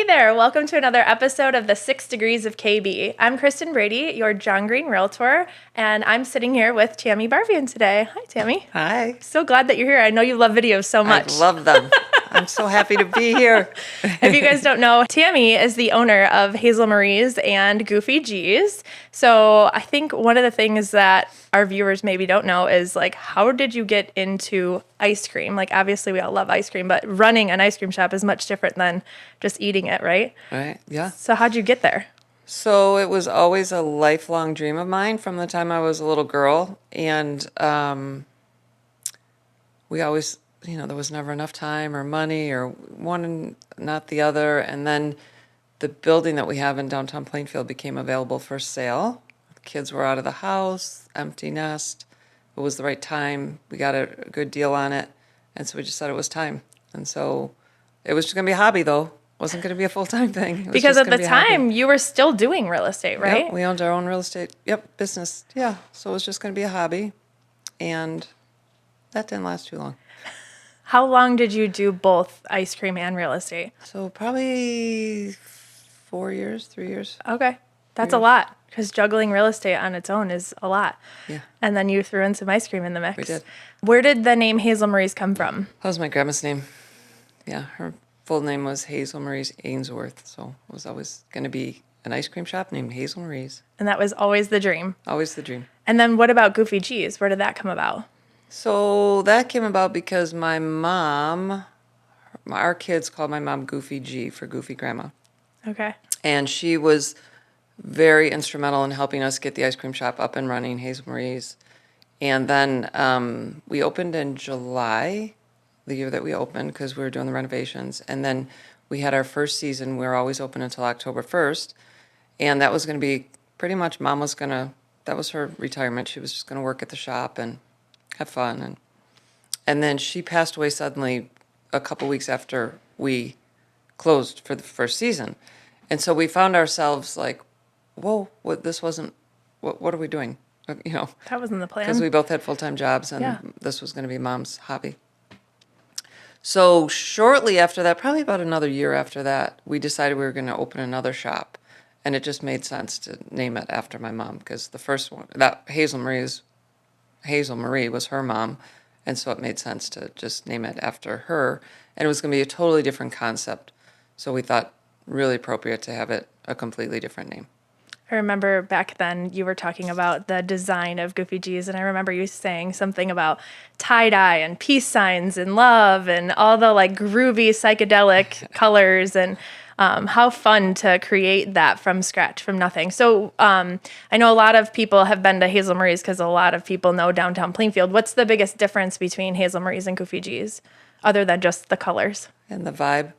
there, welcome to another episode of the 6 Degrees of KB. I'm Kristen Brady, your John Green Realtor, and I'm sitting here with Tammy Barvian today. Hi, Tammy. Hi. So glad that you're here. I know you love videos so much. I love them. I'm so happy to be here. If you guys don't know, Tammy is the owner of Hazel Marie's and Goofee G's. So I think one of the things that our viewers maybe don't know is, like, how did you get into ice cream? Like, obviously we all love ice cream, but running an ice cream shop is much different than just eating it, right? Right, yeah. So how'd you get there? So it was always a lifelong dream of mine from the time I was a little girl. And we always, there was never enough time or money or one and not the other. And then the building that we have in downtown Plainfield became available for sale. The kids were out of the house, empty nest. It was the right time. We got a good deal on it. And so we just said it was time. And so it was just going to be a hobby, though. It wasn't going to be a full-time thing. Because at the time, you were still doing real estate, right? Yep, we owned our own real estate, business. Yeah, so it was just going to be a hobby. And that didn't last too long. How long did you do both ice cream and real estate? So probably 3 years. Okay. That's a lot, because juggling real estate on its own is a lot. Yeah. And then you threw in some ice cream in the mix. We did. Where did the name Hazel Marie's come from? That was my grandma's name. Yeah, her full name was Hazel Marie Ainsworth, so it was always going to be an ice cream shop named Hazel Marie's. And that was always the dream. Always the dream. And then what about Goofee G's? Where did that come about? So that came about because my mom, our kids called my mom Goofee G for Goofy Grandma. Okay. And she was very instrumental in helping us get the ice cream shop up and running, Hazel Marie's. And then we opened in July, the year that we opened, because we were doing the renovations. And then we had our first season. We were always open until October 1st. And that was going to be pretty much, Mom was going to, that was her retirement. She was just going to work at the shop and have fun. And then she passed away suddenly a couple weeks after we closed for the first season. And so we found ourselves like, whoa, this wasn't, what are we doing? That wasn't the plan. Because we both had full-time jobs, and Yeah. this was going to be Mom's hobby. So shortly after that, probably about another year after that, we decided we were going to open another shop. And it just made sense to name it after my mom, because the first one, that Hazel Marie was her mom, and so it made sense to just name it after her. And it was going to be a totally different concept. So we thought really appropriate to have it a completely different name. I remember back then you were talking about the design of Goofee G's, and I remember you saying something about tie-dye and peace signs and love and all the like groovy psychedelic colors, and how fun to create that from scratch, from nothing. So I know a lot of people have been to Hazel Marie's because a lot of people know downtown Plainfield. What's the biggest difference between Hazel Marie's and Goofee G's, other than just the colors? And the vibe.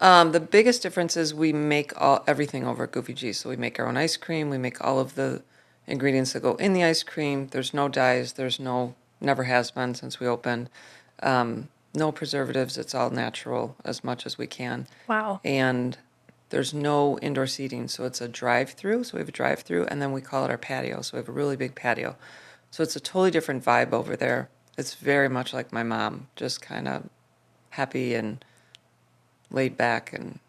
The biggest difference is we make everything over at Goofee G. So we make our own ice cream. We make all of the ingredients that go in the ice cream. There's no dyes. Never has been since we opened. No preservatives. It's all natural as much as we can. Wow. And there's no indoor seating. So it's a drive-through. So we have a drive-through, and then we call it our patio. So we have a really big patio. So it's a totally different vibe over there. It's very much like my mom, just kind of happy and laid back and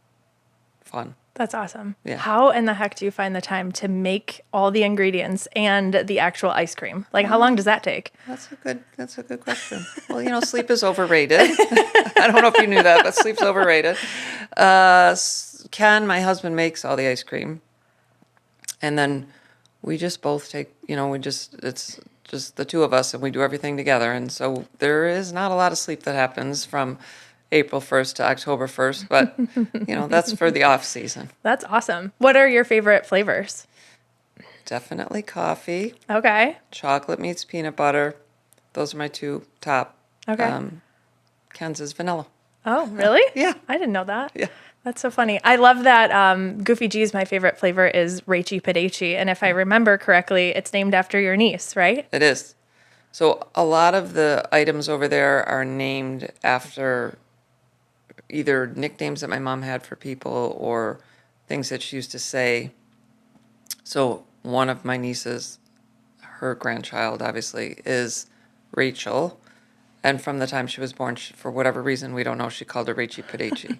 fun. That's awesome. Yeah. How in the heck do you find the time to make all the ingredients and the actual ice cream? Like, how long does that take? That's a good question. Well, sleep is overrated. I don't know if you knew that, but sleep's overrated. Ken, my husband, makes all the ice cream. And then we just both take, it's just the two of us, and we do everything together. And so there is not a lot of sleep that happens from April 1st to October 1st, but, that's for the off season. That's awesome. What are your favorite flavors? Definitely coffee. Okay. Chocolate meets peanut butter. Those are my two top. Okay. Ken's is vanilla. Oh, really? Yeah. I didn't know that. Yeah. That's so funny. I love that Goofee G's, my favorite flavor is Raichi Padachi. And if I remember correctly, it's named after your niece, right? It is. So a lot of the items over there are named after either nicknames that my mom had for people or things that she used to say. So one of my nieces, her grandchild obviously, is Rachel. And from the time she was born, for whatever reason, we don't know, she called her Rachie Padici.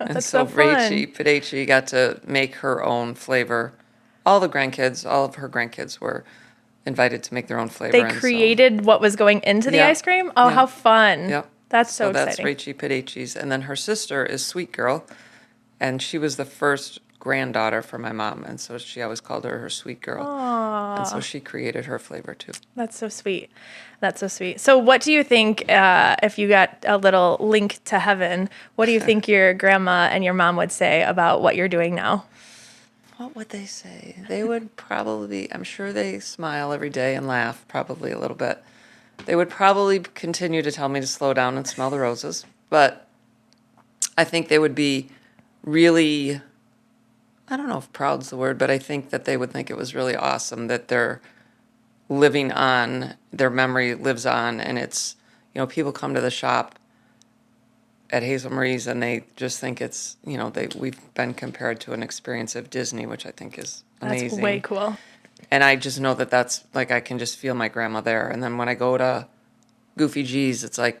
And That's so so fun. Rachie Padici got to make her own flavor. All of her grandkids were invited to make their own flavor. They and so- created what was going into the Yeah. ice cream? Oh, Yeah. how fun. Yep. That's so that's exciting. Rachie Padici's. And then her sister is Sweet Girl. And she was the first granddaughter for my mom. And so she always called her Sweet Girl. And so she created her flavor too. That's so sweet. That's so sweet. So what do you think, if you got a little link to heaven, what do you think your grandma and your mom would say about what you're doing now? What would they say? They would probably, I'm sure they smile every day and laugh probably a little bit. They would probably continue to tell me to slow down and smell the roses. But I think they would be really, I don't know if proud's the word, but I think that they would think it was really awesome that they're living on, their memory lives on. And it's, people come to the shop at Hazel Marie's and they just think it's, we've been compared to an experience of Disney, which I think is amazing. That's way cool. And I just know that that's like, I can just feel my grandma there. And then when I go to Goofee G's, it's like,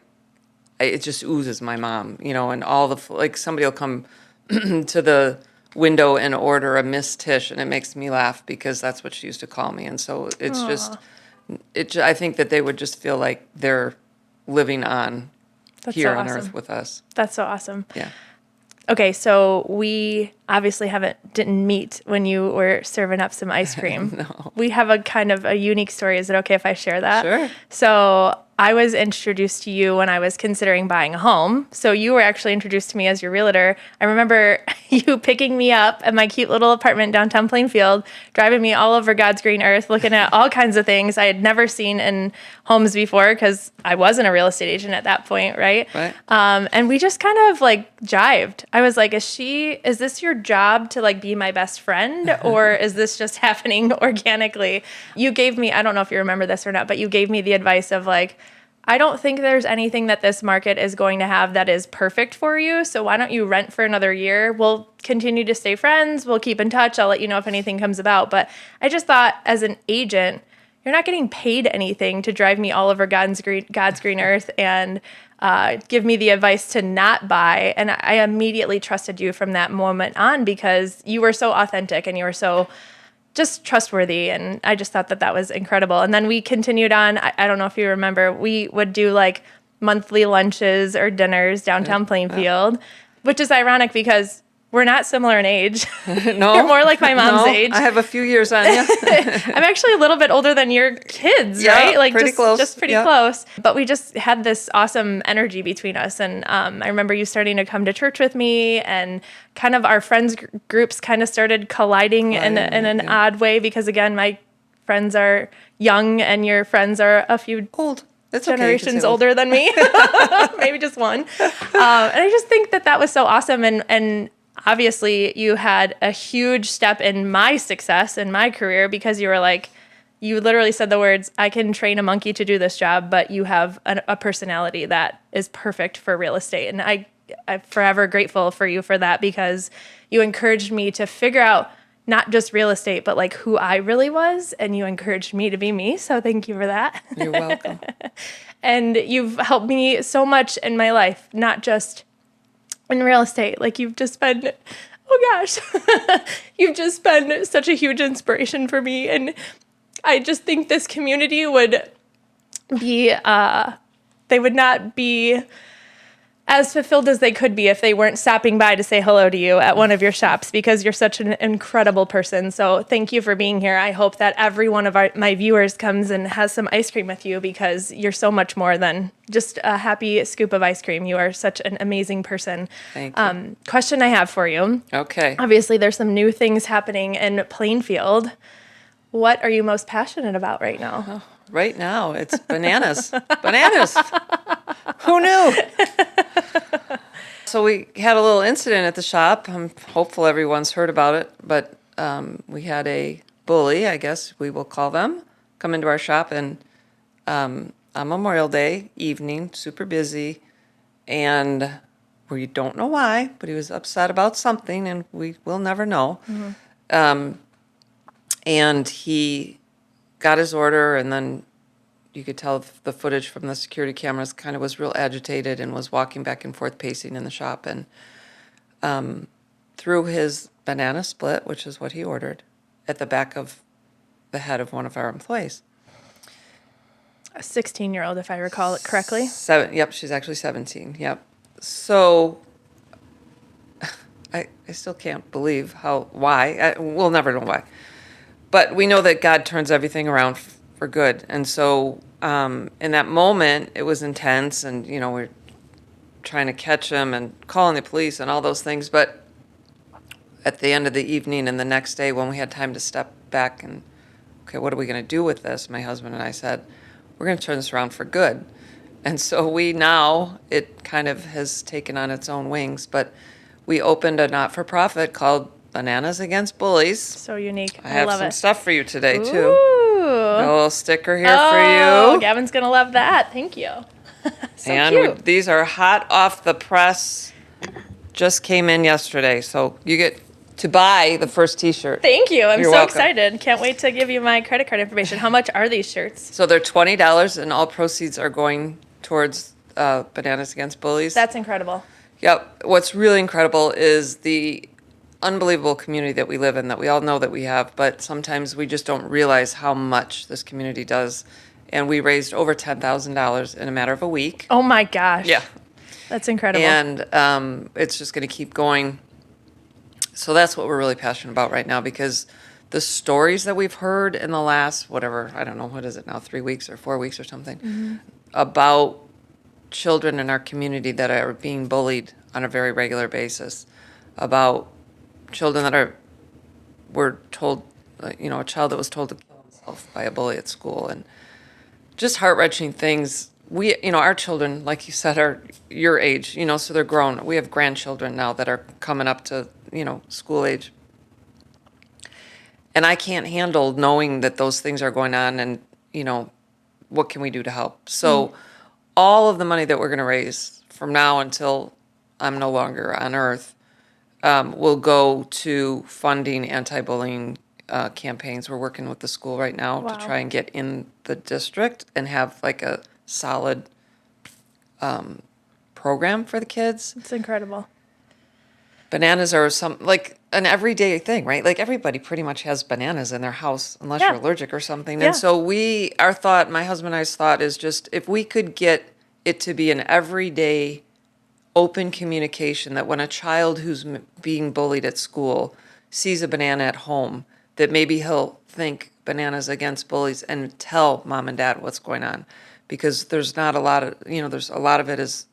it just oozes my mom, and all the, like somebody will come to the window and order a Miss Tish and it makes me laugh because that's what she used to call me. And so it's I think that they would just feel like they're living on That's here so on awesome. earth with us. That's so awesome. Yeah. Okay, so we obviously didn't meet when you were serving up some ice cream. No. We have a kind of a unique story. Is it okay if I share that? Sure. So I was introduced to you when I was considering buying a home. So you were actually introduced to me as your realtor. I remember you picking me up at my cute little apartment downtown Plainfield, driving me all over God's green earth, looking at all kinds of things I had never seen in homes before because I wasn't a real estate agent at that point, right? Right. And we just kind of like jived. I was like, is this your job to like be my best friend, or is this just happening organically? You gave me, I don't know if you remember this or not, but you gave me the advice of like, I don't think there's anything that this market is going to have that is perfect for you. So why don't you rent for another year? We'll continue to stay friends. We'll keep in touch. I'll let you know if anything comes about. But I just thought as an agent, you're not getting paid anything to drive me all over God's green earth and give me the advice to not buy. And I immediately trusted you from that moment on because you were so authentic and you were so just trustworthy. And I just thought that was incredible. And then we continued on. I don't know if you remember, we would do like monthly lunches or dinners downtown Plainfield, which is ironic because we're not similar in age. No. You're more like my mom's age. I have a few years on you. I'm actually a little bit older than your kids, Yeah, right? Like pretty close. just pretty Yeah. close. But we just had this awesome energy between us. And I remember you starting to come to church with me, and kind of our friends groups kind of started colliding in an odd way because, again, my friends are young and your friends are a few Old. It's generations okay to say older than me, maybe just one. And I just think that was so awesome. And obviously you had a huge step in my success in my career because you were like, you literally said the words, I can train a monkey to do this job, but you have a personality that is perfect for real estate. And I'm forever grateful for you for that because you encouraged me to figure out not just real estate, but like who I really was. And you encouraged me to be me. So thank you for that. You're welcome. And you've helped me so much in my life, not just in real estate. Like you've just been, oh gosh, you've just been such a huge inspiration for me. And I just think this community would be, they would not be as fulfilled as they could be if they weren't stopping by to say hello to you at one of your shops because you're such an incredible person. So thank you for being here. I hope that every one of my viewers comes and has some ice cream with you because you're so much more than just a happy scoop of ice cream. You are such an amazing person. Thank you. Question I have for you. Okay. Obviously, there's some new things happening in Plainfield. What are you most passionate about right now? Right now, it's bananas. Bananas. Who knew? So we had a little incident at the shop. I'm hopeful everyone's heard about it, but we had a bully, I guess we will call them, come into our shop and on Memorial Day evening, super busy, and we don't know why, but he was upset about something, and we will never know. Mm-hmm. And he got his order, and then, you could tell the footage from the security cameras, kind of was real agitated and was walking back and forth, pacing in the shop. And threw his banana split, which is what he ordered, at the back of the head of one of our employees. A 16-year-old, if I recall it correctly. Yep, she's actually 17. Yep. So I still can't believe why. We'll never know why. But we know that God turns everything around for good. And so in that moment, it was intense, and, we're trying to catch him and calling the police and all those things. But at the end of the evening and the next day, when we had time to step back and, okay, what are we going to do with this? My husband and I said, we're going to turn this around for good. And so it kind of has taken on its own wings, but we opened a not-for-profit called Bananas Against Bullies. So unique. I have love some it. stuff for you today, too. Ooh. A little sticker here for Oh, you. Gavin's going to love that. Thank you. So And cute. these are hot off the press. Just came in yesterday, so you get to buy the first T-shirt. Thank you. I'm You're so welcome. excited. Can't wait to give you my credit card information. How much are these shirts? So they're $20, and all proceeds are going towards Bananas Against Bullies. That's incredible. Yep. What's really incredible is the unbelievable community that we live in, that we all know that we have, but sometimes we just don't realize how much this community does. And we raised over $10,000 in a matter of a week. Oh my gosh. Yeah. That's incredible. And it's just going to keep going. So that's what we're really passionate about right now, because the stories that we've heard in the last, whatever, I don't know, what is it now, 3 weeks or 4 weeks or something, about children in our community that are being bullied on a very regular basis, about children that were told, a child that was told to kill himself by a bully at school, and just heart-wrenching things. Our children, like you said, are your age, so they're grown. We have grandchildren now that are coming up to, school age. And I can't handle knowing that those things are going on, and, what can we do to help? So all of the money that we're going to raise from now until I'm no longer on earth will go to funding anti-bullying campaigns. We're working with the school right now Wow. to try and get in the district and have like a solid program for the kids. It's incredible. Bananas are like an everyday thing, right? Like everybody pretty much has bananas in their house unless Yeah. you're allergic or something. Yeah. And so my husband and I's thought is just, if we could get it to be an everyday open communication, that when a child who's being bullied at school sees a banana at home, that maybe he'll think Bananas Against Bullies and tell mom and dad what's going on. Because there's not a lot of, there's a lot of it is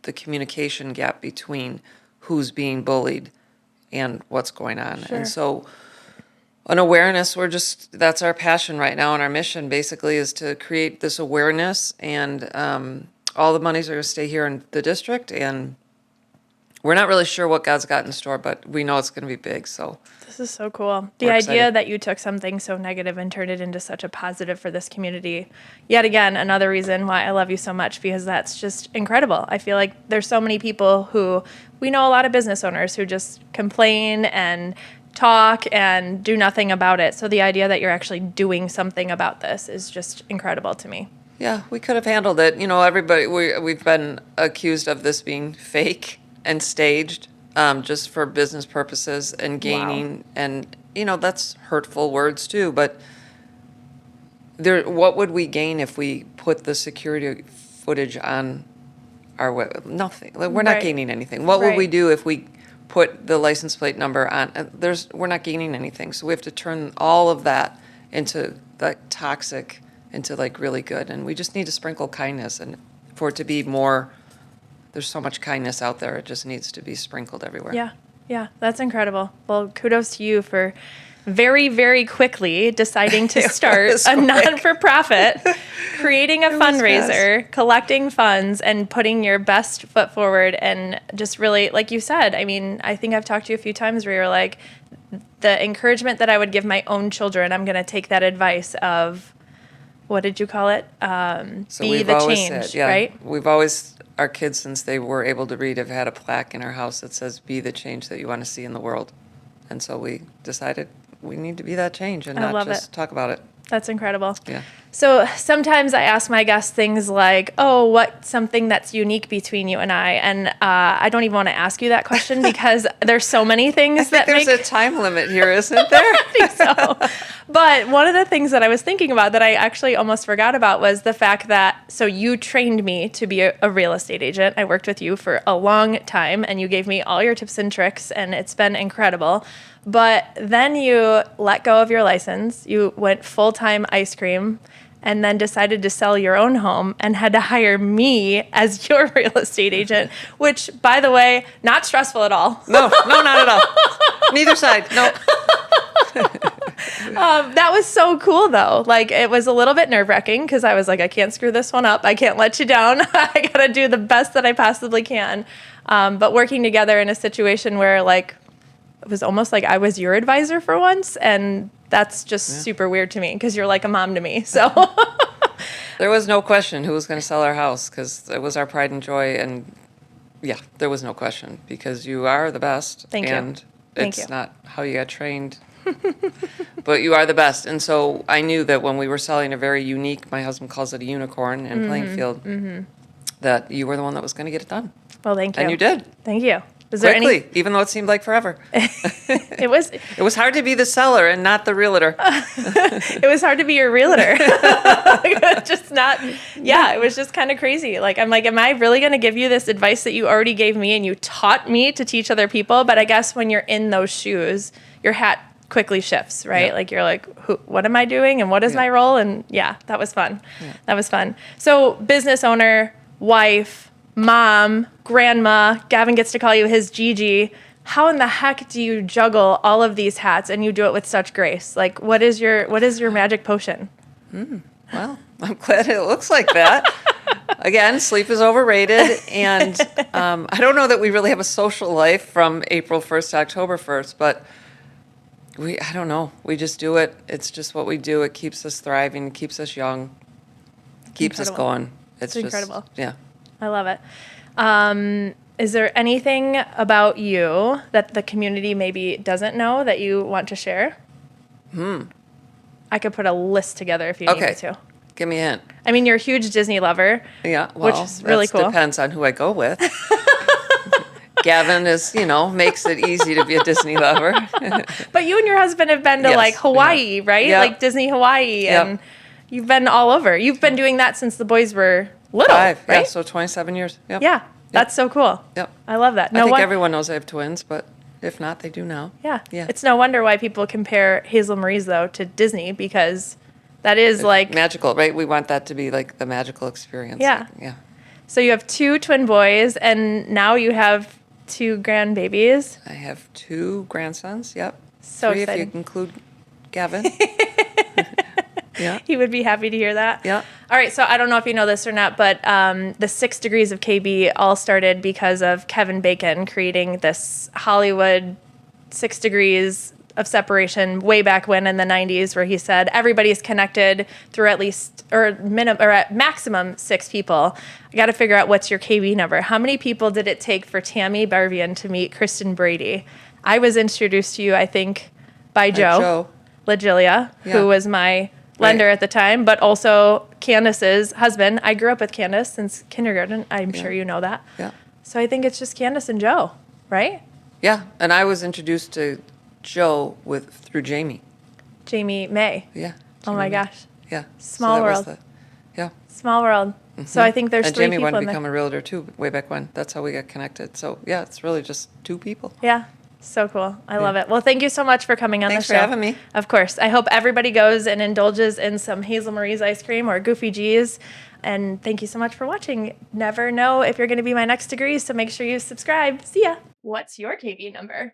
the communication gap between who's being bullied and what's going on. Sure. And so an awareness, that's our passion right now, and our mission basically is to create this awareness, and all the monies are going to stay here in the district, and we're not really sure what God's got in store, but we know it's going to be big, so. This is so cool. The We're idea excited. that you took something so negative and turned it into such a positive for this community. Yet again, another reason why I love you so much, because that's just incredible. I feel like there's so many people who, we know a lot of business owners who just complain and talk and do nothing about it. So the idea that you're actually doing something about this is just incredible to me. Yeah, we could have handled it. Everybody, we've been accused of this being fake and staged, just for business purposes and gaining. Wow. And, that's hurtful words too. But what would we gain if we put the security footage on our web? Nothing. Like, we're not Right. gaining anything. What would we Right. do if we put the license plate number on? We're not gaining anything. So we have to turn all of that into toxic into really good. And we just need to sprinkle kindness, and for it to be more, there's so much kindness out there. It just needs to be sprinkled everywhere. Yeah, that's incredible. Well, kudos to you for very, very quickly deciding to start was a quick. non-for-profit, creating a was fundraiser, collecting funds, and putting your best foot forward, and just really, like you said, I mean, I think I've talked to you a few times where you're like, the encouragement that I would give my own children, I'm going to take that advice of, what did you call it? So Be we've the always change, said, yeah, right? we've always, our kids, since they were able to read, have had a plaque in our house that says, "Be the change that you want to see in the world." And so we decided we need to be that change and I not love just it. talk about it. That's incredible. Yeah. So sometimes I ask my guests things like, "Oh, what's something that's unique between you and I?" And I don't even want to ask you that question because there's so many things I think that there's make a time limit here, isn't there? I think so. But one of the things that I was thinking about that I actually almost forgot about was the fact that, so you trained me to be a real estate agent. I worked with you for a long time and you gave me all your tips and tricks and it's been incredible. But then you let go of your license. You went full-time ice cream and then decided to sell your own home and had to hire me as your real estate agent, which, by the way, not stressful at all. No, not at all. Neither side. No. That was so cool, though. Like, it was a little bit nerve-wracking because I was like, I can't screw this one up. I can't let you down. I got to do the best that I possibly can. But working together in a situation where, like, it was almost like I was your advisor for once, and that's just super weird to me because you're like a mom to me. So There was no question who was going to sell our house because it was our pride and joy. And yeah, there was no question because you are the best. Thank you. And Thank it's you. not how you got trained, but you are the best. And so I knew that when we were selling a very unique, my husband calls it a unicorn in Plainfield, that you were the one that was going to get it done. well, thank you. And you did. Thank you. Was there Quickly, even though it seemed like forever. It was It was hard to be the seller and not the realtor. it was hard to be your realtor. Just not, yeah, it was just kind of crazy. Like, I'm like, am I really going to give you this advice that you already gave me and you taught me to teach other people? But I guess when you're in those shoes, your hat quickly shifts, right? Yeah. Like, you're like, what am I doing? And what is my role? And yeah, that was fun. Yeah. That was fun. So business owner, wife, mom, grandma, Gavin gets to call you his Gigi. How in the heck do you juggle all of these hats and you do it with such grace? Like, what is your magic potion? Well, I'm glad it looks like that. Again, sleep is overrated. And I don't know that we really have a social life from April 1st to October 1st, but I don't know. We just do it. It's just what we do. It keeps us thriving, keeps us young, keeps us Incredible. going. It's just incredible. Yeah. I love it. Is there anything about you that the community maybe doesn't know that you want to share? I could put a list together if you need me Okay. to. Give me a hint. I mean, you're a huge Disney lover. Yeah, well, Which is really cool. Depends on who I go with. Gavin makes it easy to be a Disney lover. But you and your husband have been to Yes, like Hawaii, yeah. right? Yep. Like Disney Hawaii. Yep. And you've been all over. You've been doing that since the boys were little, 5, right? yeah, so 27 years. Yep. Yeah, that's so cool. Yep. I love that. I think won- everyone knows I have twins, but if not, they do now. Yeah. Yeah. It's no wonder why people compare Hazel Marie's, though, to Disney because that is like, Magical, right? We want that to be like the magical experience. Yeah. Yeah. so you have 2 twin boys and now you have 2 grandbabies. I have 2 grandsons. Yep. So 3 exciting. if you include Gavin. Yeah. He would be happy to hear that. Yeah. All right, so I don't know if you know this or not, but the 6 degrees of KB all started because of Kevin Bacon creating this Hollywood 6 degrees of separation way back when in the 90s, where he said everybody's connected through at least or at maximum 6 people. I got to figure out what's your KB number. How many people did it take for Tammy Barvian to meet Kristen Brady? I was introduced to you, I think, by Joe LaGilia, Yeah. who was my lender Right. at the time, but also Candace's husband. I grew up with Candace since kindergarten. I'm sure you know that. Yeah. So I think it's just Candace and Joe, right? Yeah. And I was introduced to Joe through Jamie. Jamie May. Yeah. Oh my Jamie. gosh. Yeah. Small that was world. Yeah. Small world. So I think there's And 3 Jamie people wanted in to there. become a realtor too, way back when. That's how we got connected. So yeah, it's really just 2 people. Yeah. So cool. I love it. Well, thank you so much for coming on Thanks the for show. having me. Of course. I hope everybody goes and indulges in some Hazel Marie's ice cream or Goofee G's. And thank you so much for watching. Never know if you're going to be my next degree, so make sure you subscribe. See ya. What's your KB number?